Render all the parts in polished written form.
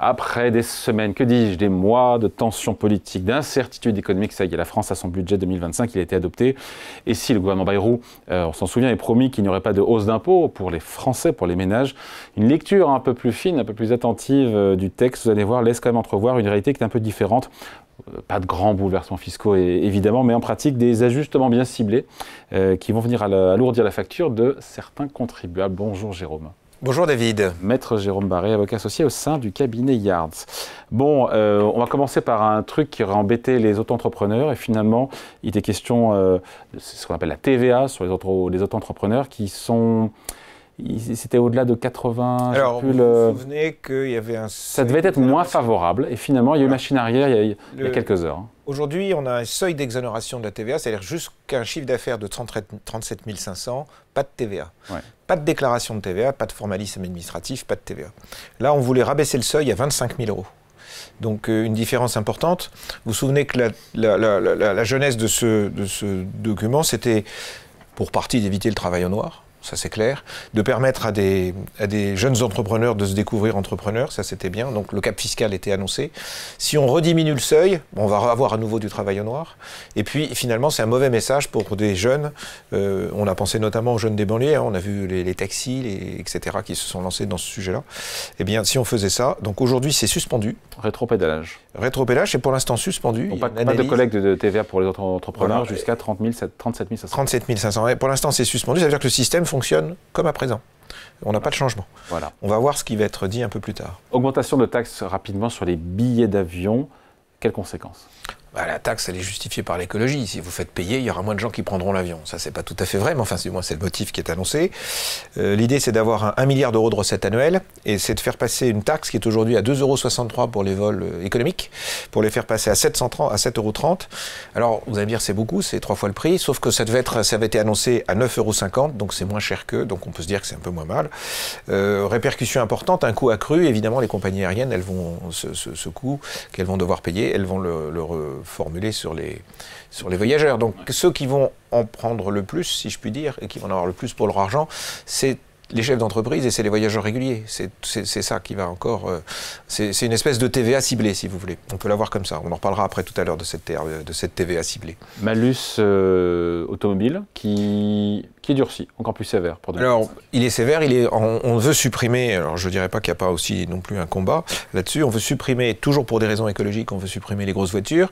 Après des semaines, que dis-je, des mois de tensions politiques, d'incertitudes économiques, ça y est, la France a son budget 2025, il a été adopté. Et si le gouvernement Bayrou, on s'en souvient, est promis qu'il n'y aurait pas de hausse d'impôts pour les Français, pour les ménages, une lecture un peu plus fine, un peu plus attentive du texte, vous allez voir, laisse quand même entrevoir une réalité qui est un peu différente. Pas de grands bouleversements fiscaux évidemment, mais en pratique des ajustements bien ciblés qui vont venir alourdir la facture de certains contribuables. Bonjour Jérôme. Bonjour David. Maître Jérôme Barré, avocat associé au sein du cabinet Yards. Bon, on va commencer par un truc qui aurait embêté les auto-entrepreneurs et finalement, il était question, c'est ce qu'on appelle la TVA sur les auto-entrepreneurs qui sont... C'était au-delà de 80... Alors, vous vous souvenez qu'il y avait un... Ça devait être moins favorable et finalement, il y a eu machine arrière il y a quelques heures. Aujourd'hui, on a un seuil d'exonération de la TVA, c'est-à-dire jusqu'à un chiffre d'affaires de 37 500, pas de TVA. Ouais. Pas de déclaration de TVA, pas de formalisme administratif, pas de TVA. Là, on voulait rabaisser le seuil à 25 000 €. Donc une différence importante. Vous vous souvenez que la jeunesse de ce document, c'était pour partie d'éviter le travail au noir. Ça c'est clair, de permettre à des jeunes entrepreneurs de se découvrir entrepreneurs, ça c'était bien, donc le cap fiscal était annoncé. Si on rediminue le seuil, on va avoir à nouveau du travail au noir, et puis finalement c'est un mauvais message pour des jeunes, on a pensé notamment aux jeunes des banlieues, hein, on a vu les taxis, etc. qui se sont lancés dans ce sujet-là. Eh bien si on faisait ça, donc aujourd'hui c'est suspendu. Rétropédalage. Rétropédalage, c'est pour l'instant suspendu. Donc pas de collecte de TVA pour les autres entrepreneurs voilà, jusqu'à 37 500. 37 500, ouais, pour l'instant c'est suspendu, ça veut dire que le système fonctionne comme à présent. On n'a pas de changement. Voilà. On va voir ce qui va être dit un peu plus tard. Augmentation de taxes rapidement sur les billets d'avion. Quelles conséquences ? La taxe, elle est justifiée par l'écologie. Si vous faites payer, il y aura moins de gens qui prendront l'avion. Ça, c'est pas tout à fait vrai, mais enfin, c'est le motif qui est annoncé. L'idée, c'est d'avoir 1 milliard d'euros de recettes annuelles, et c'est de faire passer une taxe qui est aujourd'hui à 2,63 € pour les vols économiques, pour les faire passer à 7,30 €. Alors, vous allez me dire, c'est beaucoup, c'est 3 fois le prix, sauf que ça avait été annoncé à 9,50 €, donc c'est moins cher qu'eux, donc on peut se dire que c'est un peu moins mal. Répercussion importante, un coût accru, évidemment, les compagnies aériennes, elles vont, ce coût qu'elles vont devoir payer, elles vont le formulé sur les voyageurs. Donc ceux qui vont en prendre le plus, si je puis dire, et qui vont en avoir le plus pour leur argent, c'est les chefs d'entreprise et c'est les voyageurs réguliers. C'est ça qui va encore... c'est une espèce de TVA ciblée, si vous voulez. On peut la voir comme ça. On en reparlera après tout à l'heure de cette TVA ciblée. Malus automobile qui est durci, encore plus sévère. Alors, il est sévère, on veut supprimer, alors je ne dirais pas qu'il n'y a pas aussi non plus un combat là-dessus, on veut supprimer, toujours pour des raisons écologiques, on veut supprimer les grosses voitures.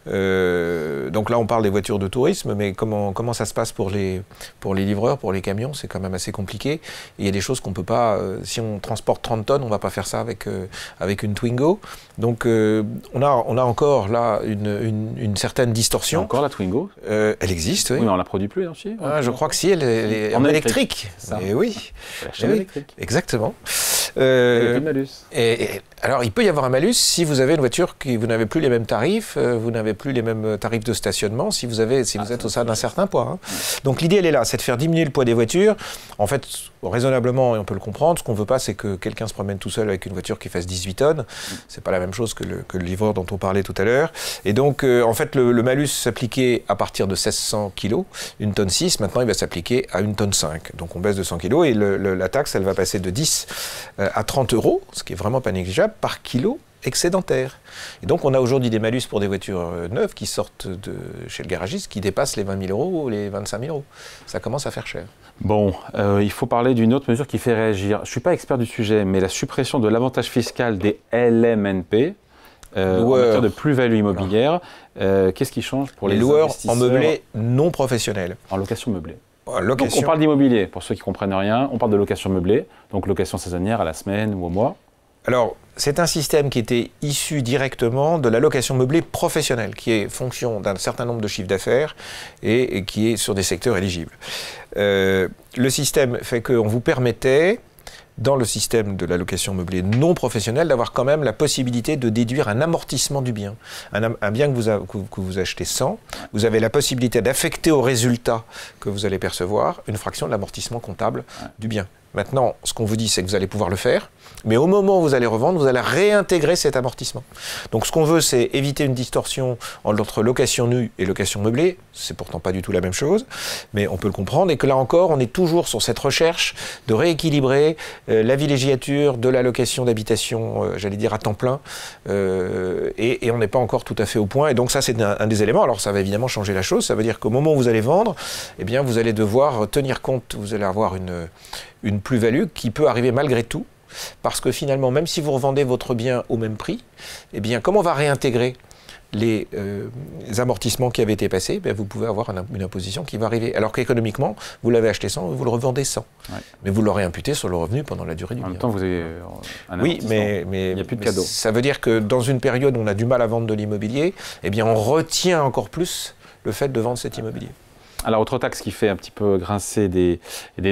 Donc là, on parle des voitures de tourisme, mais comment ça se passe pour les livreurs, pour les camions, c'est quand même assez compliqué. Et il y a des choses qu'on ne peut pas, si on transporte 30 tonnes, on ne va pas faire ça avec une Twingo. Donc on a encore là une certaine distorsion. Encore la Twingo Elle existe, oui. Oui, mais on ne la produit plus aussi. Je crois que si, elle est en électrique. Et oui. Électrique. Exactement. Il y a plus de malus. Alors, il peut y avoir un malus si vous avez une voiture vous n'avez plus les mêmes tarifs, vous n'avez plus les mêmes tarifs de stationnement, si vous êtes au sein d'un certain poids. Hein. Donc l'idée, elle est là, c'est de faire diminuer le poids des voitures. En fait, raisonnablement, et on peut le comprendre, ce qu'on ne veut pas, c'est que quelqu'un se promène tout seul avec une voiture qui fasse 18 tonnes. C'est pas la même chose que le livreur dont on parlait tout à l'heure. Et donc, en fait, le malus s'appliquait à partir de 1600 kg, 1 tonne 6. Maintenant, il va s'appliquer à 1 tonne 5. Donc, on baisse de 100 kg et la taxe, elle va passer de 10 à 30 €, ce qui est vraiment pas négligeable, par kilo excédentaire. Et donc on a aujourd'hui des malus pour des voitures neuves qui sortent de chez le garagiste qui dépassent les 20 000 € ou les 25 000 €. Ça commence à faire cher. Bon, il faut parler d'une autre mesure qui fait réagir. Je ne suis pas expert du sujet, mais la suppression de l'avantage fiscal des LMNP en matière de plus-value immobilière, qu'est-ce qui change pour les loueurs en meublé non professionnel? En location meublée. Donc on parle d'immobilier, pour ceux qui ne comprennent rien, on parle de location meublée, donc location saisonnière à la semaine ou au mois. Alors, c'est un système qui était issu directement de la location meublée professionnelle, qui est fonction d'un certain nombre de chiffres d'affaires et qui est sur des secteurs éligibles. Le système fait qu'on vous permettait, dans le système de la location meublée non professionnelle, d'avoir quand même la possibilité de déduire un amortissement du bien. Un bien que vous achetez 100, vous avez la possibilité d'affecter au résultat que vous allez percevoir une fraction de l'amortissement comptable du bien. Maintenant, ce qu'on vous dit, c'est que vous allez pouvoir le faire, mais au moment où vous allez revendre, vous allez réintégrer cet amortissement. Donc ce qu'on veut, c'est éviter une distorsion entre location nue et location meublée. C'est pourtant pas du tout la même chose, mais on peut le comprendre. Et que là encore, on est toujours sur cette recherche de rééquilibrer la villégiature de la location d'habitation, j'allais dire à temps plein, et on n'est pas encore tout à fait au point. Et donc ça, c'est un des éléments. Alors ça va évidemment changer la chose. Ça veut dire qu'au moment où vous allez vendre, eh bien, vous allez devoir tenir compte, vous allez avoir une plus-value qui peut arriver malgré tout. Parce que finalement, même si vous revendez votre bien au même prix, eh bien, comme on va réintégrer les amortissements qui avaient été passés, eh vous pouvez avoir une imposition qui va arriver. Alors qu'économiquement, vous l'avez acheté 100, vous le revendez 100. Ouais. Mais vous l'aurez imputé sur le revenu pendant la durée du bien. En même temps, vous avez un amortissement. Oui, mais il n'y a plus de cadeau. Ça veut dire que dans une période où on a du mal à vendre de l'immobilier, eh bien, on retient encore plus le fait de vendre cet immobilier. Alors, autre taxe qui fait un petit peu grincer des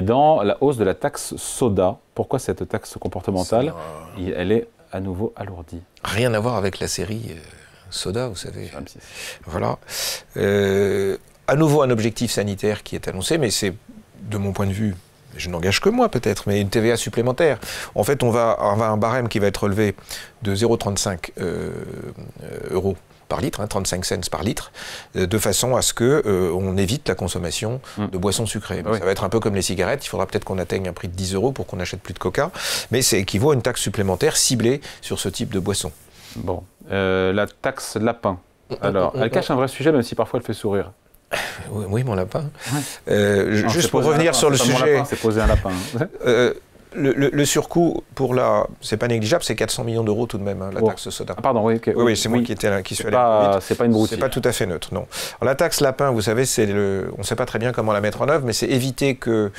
dents, la hausse de la taxe soda. Pourquoi cette taxe comportementale, elle est à nouveau alourdie? Rien à voir avec la série Soda, vous savez. Voilà. À nouveau un objectif sanitaire qui est annoncé, mais c'est, de mon point de vue, je n'engage que moi peut-être, mais une TVA supplémentaire. En fait, on va avoir un barème qui va être relevé de 0,35 euros par litre, 35 cents par litre, de façon à ce qu'on évite la consommation de boissons sucrées. Oui. Ça va être un peu comme les cigarettes, il faudra peut-être qu'on atteigne un prix de 10 euros pour qu'on n'achète plus de coca, mais c'est équivaut à une taxe supplémentaire ciblée sur ce type de boisson. Bon, la taxe lapin, alors, elle cache un vrai sujet, même si parfois elle fait sourire. Oui, mon lapin. Ouais. Juste pour revenir sur le sujet... C'est poser un lapin. Le surcoût pour c'est pas négligeable, c'est 400 millions d'euros tout de même, hein, la taxe soda. Ah, pardon, oui. Oui, c'est moi qui suis allé c'est pas une broutille. C'est pas tout à fait neutre, non. Alors, la taxe lapin, vous savez, on ne sait pas très bien comment la mettre en œuvre, mais c'est éviter que,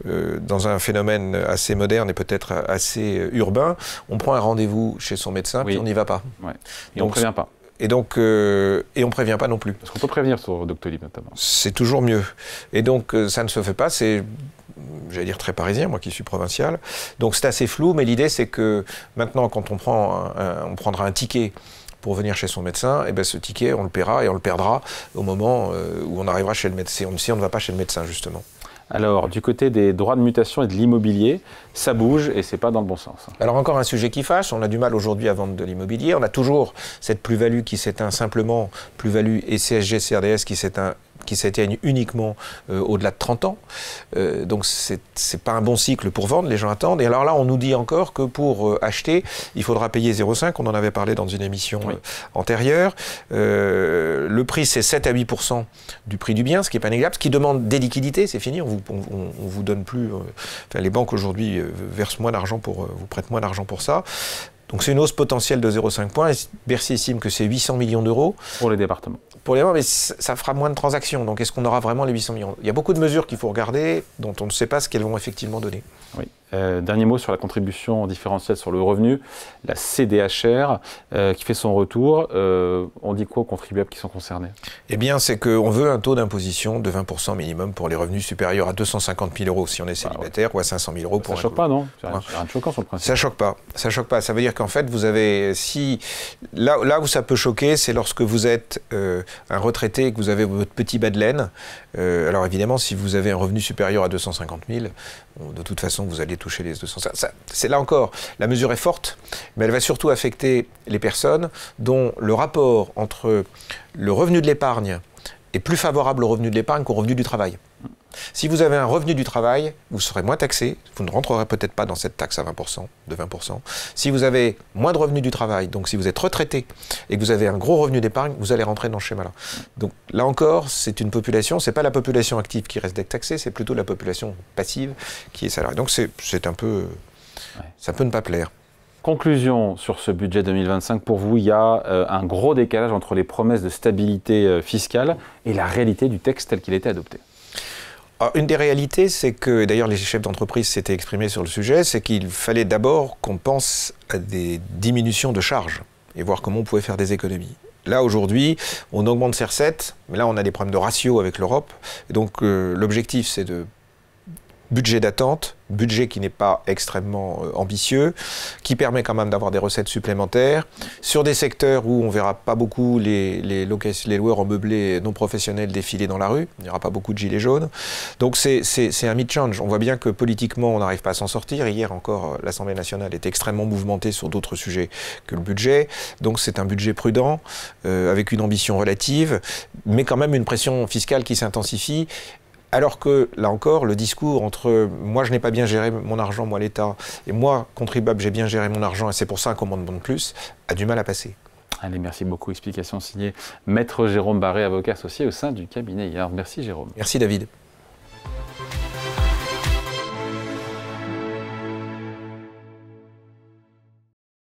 dans un phénomène assez moderne et peut-être assez urbain, on prend un rendez-vous chez son médecin, puis on n'y va pas. Ouais. Et on ne prévient pas. Et donc, on ne prévient pas non plus. Parce qu'on peut prévenir sur Doctolib notamment. C'est toujours mieux. Et donc, ça ne se fait pas, c'est, j'allais dire, très parisien, moi qui suis provincial. Donc c'est assez flou, mais l'idée c'est que maintenant, quand on prendra un ticket pour venir chez son médecin, et ben ce ticket, on le paiera et on le perdra au moment où on arrivera chez le médecin, si on ne va pas chez le médecin, justement. Alors, du côté des droits de mutation et de l'immobilier, ça bouge et c'est pas dans le bon sens. Alors encore un sujet qui fâche, on a du mal aujourd'hui à vendre de l'immobilier, on a toujours cette plus-value qui s'éteint simplement, plus-value et CSG, CRDS qui s'éteignent uniquement au-delà de 30 ans. Donc c'est pas un bon cycle pour vendre, les gens attendent. Et alors là, on nous dit encore que pour acheter, il faudra payer 0,5, on en avait parlé dans une émission antérieure. Le prix, c'est 7 à 8% du prix du bien, ce qui n'est pas négligeable, ce qui demande des liquidités, c'est fini, on vous donne plus... Enfin, les banques aujourd'hui versent moins d'argent vous prêtent moins d'argent pour ça. Donc c'est une hausse potentielle de 0,5 points. Bercy estime que c'est 800 millions d'euros. Pour les départements. Pour les départements, mais ça fera moins de transactions. Donc est-ce qu'on aura vraiment les 800 millions? Il y a beaucoup de mesures qu'il faut regarder, dont on ne sait pas ce qu'elles vont effectivement donner. Oui. Dernier mot sur la contribution différentielle sur le revenu, la CDHR qui fait son retour. On dit quoi aux contribuables qui sont concernés? Eh bien, c'est qu'on veut un taux d'imposition de 20% minimum pour les revenus supérieurs à 250 000 euros si on est célibataire ou à 500 000 euros pour un couple. Ça choque pas, non? C'est rien de choquant sur le principe. Ça choque pas. Ça choque pas. Ça veut dire qu'en fait, vous avez... Là où ça peut choquer, c'est lorsque vous êtes un retraité et que vous avez votre petit bas de laine. Alors évidemment, si vous avez un revenu supérieur à 250 000, de toute façon, vous allez toucher les 200. C'est là encore, la mesure est forte, mais elle va surtout affecter les personnes dont le rapport entre le revenu de l'épargne est plus favorable au revenu de l'épargne qu'au revenu du travail. Si vous avez un revenu du travail, vous serez moins taxé, vous ne rentrerez peut-être pas dans cette taxe à 20%, de 20%. Si vous avez moins de revenus du travail, donc si vous êtes retraité et que vous avez un gros revenu d'épargne, vous allez rentrer dans ce schéma-là. Donc là encore, c'est une population, c'est pas la population active qui reste d'être taxée, c'est plutôt la population passive qui est salariée. Donc c'est un peu... ça peut ne pas plaire. Conclusion sur ce budget 2025, pour vous, il y a un gros décalage entre les promesses de stabilité fiscale et la réalité du texte tel qu'il a été adopté. Alors, une des réalités, c'est que, d'ailleurs les chefs d'entreprise s'étaient exprimés sur le sujet, c'est qu'il fallait d'abord qu'on pense à des diminutions de charges et voir comment on pouvait faire des économies. Là, aujourd'hui, on augmente ses recettes, mais là, on a des problèmes de ratio avec l'Europe. Donc, l'objectif, c'est de budget d'attente, budget qui n'est pas extrêmement ambitieux, qui permet quand même d'avoir des recettes supplémentaires, sur des secteurs où on ne verra pas beaucoup les loueurs en meublé non professionnels défiler dans la rue, il n'y aura pas beaucoup de gilets jaunes. Donc c'est un mid-change. On voit bien que politiquement, on n'arrive pas à s'en sortir. Hier encore, l'Assemblée nationale est extrêmement mouvementée sur d'autres sujets que le budget. Donc c'est un budget prudent, avec une ambition relative, mais quand même une pression fiscale qui s'intensifie. Alors que, là encore, le discours entre « moi, je n'ai pas bien géré mon argent, moi, l'État, et moi, contribuable, j'ai bien géré mon argent, et c'est pour ça qu'on m'en demande plus », a du mal à passer. Allez, merci beaucoup. Explication signée Maître Jérôme Barré, avocat associé au sein du cabinet Yard. Merci Jérôme. Merci David.